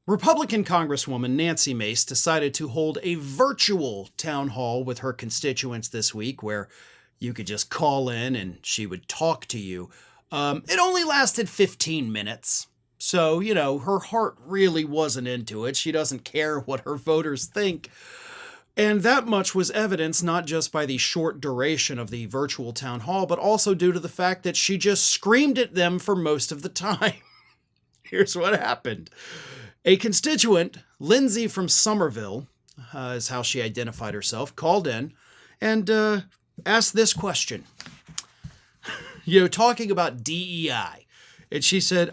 Republican Congresswoman Nancy Mace decided to hold a virtual town hall with her constituents this week where you could just call in and she would talk to you. It only lasted 15 minutes. So, her heart really wasn't into it. She doesn't care what her voters think. And that much was evidenced not just by the short duration of the virtual town hall, but also due to the fact that she just screamed at them for most of the time. Here's what happened. A constituent, Lindsay from Somerville, is how she identified herself, called in and asked this question. Talking about DEI. And she said,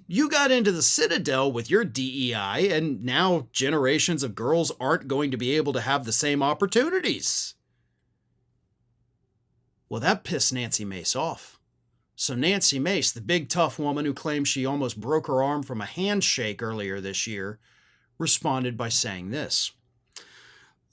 you got into the Citadel with your DEI, and now generations of girls aren't going to be able to have the same opportunities. Well, that pissed Nancy Mace off. So Nancy Mace, the big tough woman who claims she almost broke her arm from a handshake earlier this year, responded by saying this.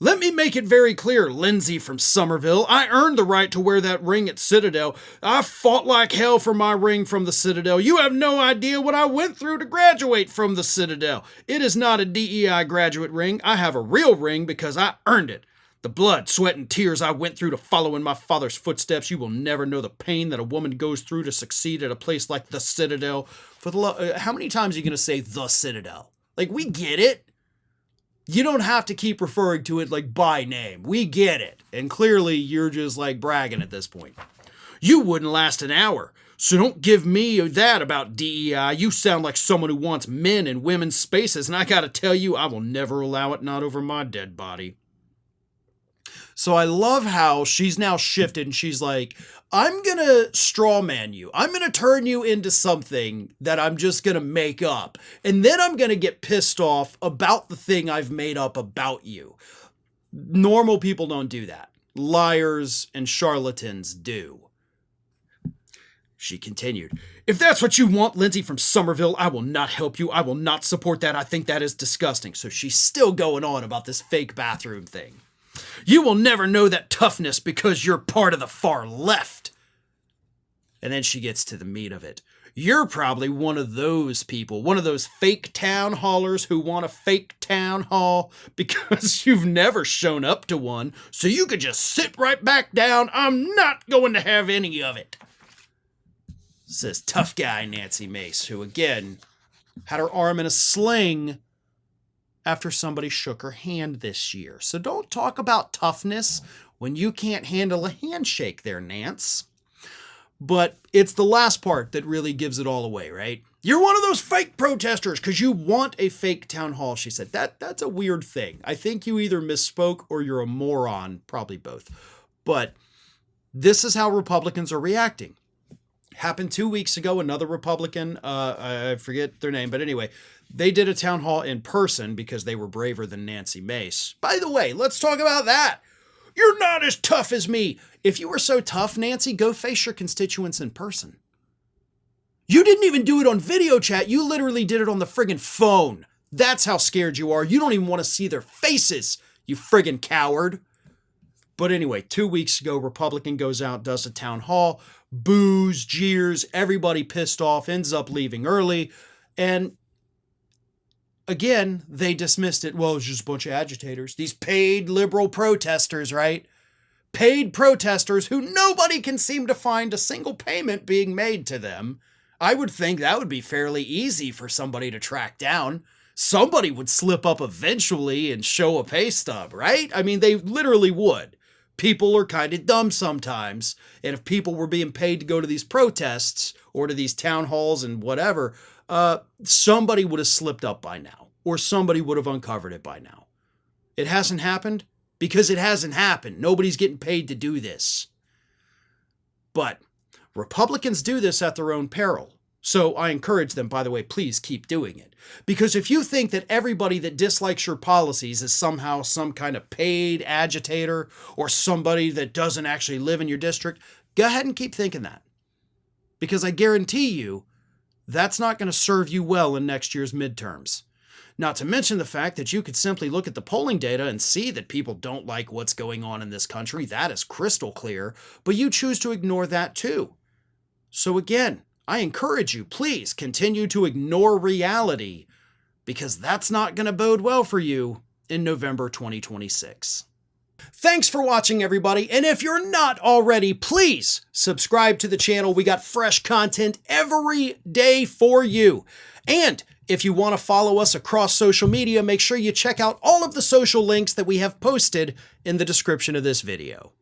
Let me make it very clear, Lindsay from Somerville. I earned the right to wear that ring at Citadel. I fought like hell for my ring from the Citadel. You have no idea what I went through to graduate from the Citadel. It is not a DEI graduate ring. I have a real ring because I earned it. The blood, sweat, and tears I went through to follow in my father's footsteps. You will never know the pain that a woman goes through to succeed at a place like the Citadel. How many times are you going to say the Citadel? We get it. You don't have to keep referring to it by name. We get it. And clearly you're just bragging at this point. You wouldn't last an hour. So don't give me that about DEI. You sound like someone who wants men in women's spaces. And I got to tell you, I will never allow it, not over my dead body. So I love how she's now shifted and she's like, I'm going to straw man you. I'm going to turn you into something that I'm just going to make up. And then I'm going to get pissed off about the thing I've made up about you. Normal people don't do that. Liars and charlatans do. She continued, if that's what you want, Lindsay from Somerville, I will not help you. I will not support that. I think that is disgusting. So she's still going on about this fake bathroom thing. You will never know that toughness because you're part of the far left. And then she gets to the meat of it. You're probably one of those people, one of those fake town hallers who want a fake town hall because you've never shown up to one, so you could just sit right back down. I'm not going to have any of it. Says tough guy Nancy Mace, who again had her arm in a sling after somebody shook her hand this year. So don't talk about toughness when you can't handle a handshake there, Nance. But it's the last part that really gives it all away, right? You're one of those fake protesters because you want a fake town hall, she said. That's a weird thing. I think you either misspoke or you're a moron, probably both. But this is how Republicans are reacting. Happened 2 weeks ago, another Republican, I forget their name, but anyway, they did a town hall in person because they were braver than Nancy Mace. By the way, let's talk about that. You're not as tough as me. If you were so tough, Nancy, go face your constituents in person. You didn't even do it on video chat. You literally did it on the friggin' phone. That's how scared you are. You don't even want to see their faces, you friggin' coward. But anyway, 2 weeks ago, Republican goes out, does a town hall, boos, jeers, everybody pissed off, ends up leaving early. And again, they dismissed it. Well, it's just a bunch of agitators. These paid liberal protesters, right? Paid protesters who nobody can seem to find a single payment being made to them. I would think that would be fairly easy for somebody to track down. Somebody would slip up eventually and show a pay stub, right? They literally would. People are kind of dumb sometimes. And if people were being paid to go to these protests or to these town halls and whatever, somebody would have slipped up by now, or somebody would have uncovered it by now. It hasn't happened because it hasn't happened. Nobody's getting paid to do this. But Republicans do this at their own peril. So I encourage them, by the way, please keep doing it. Because if you think that everybody that dislikes your policies is somehow some kind of paid agitator or somebody that doesn't actually live in your district, go ahead and keep thinking that. Because I guarantee you, that's not going to serve you well in next year's midterms. Not to mention the fact that you could simply look at the polling data and see that people don't like what's going on in this country. That is crystal clear, but you choose to ignore that too. So again, I encourage you, please continue to ignore reality because that's not going to bode well for you in November 2026. Thanks for watching, everybody, and if you're not already, please subscribe to the channel. We got fresh content every day for you. And if you want to follow us across social media, make sure you check out all of the social links that we have posted in the description of this video.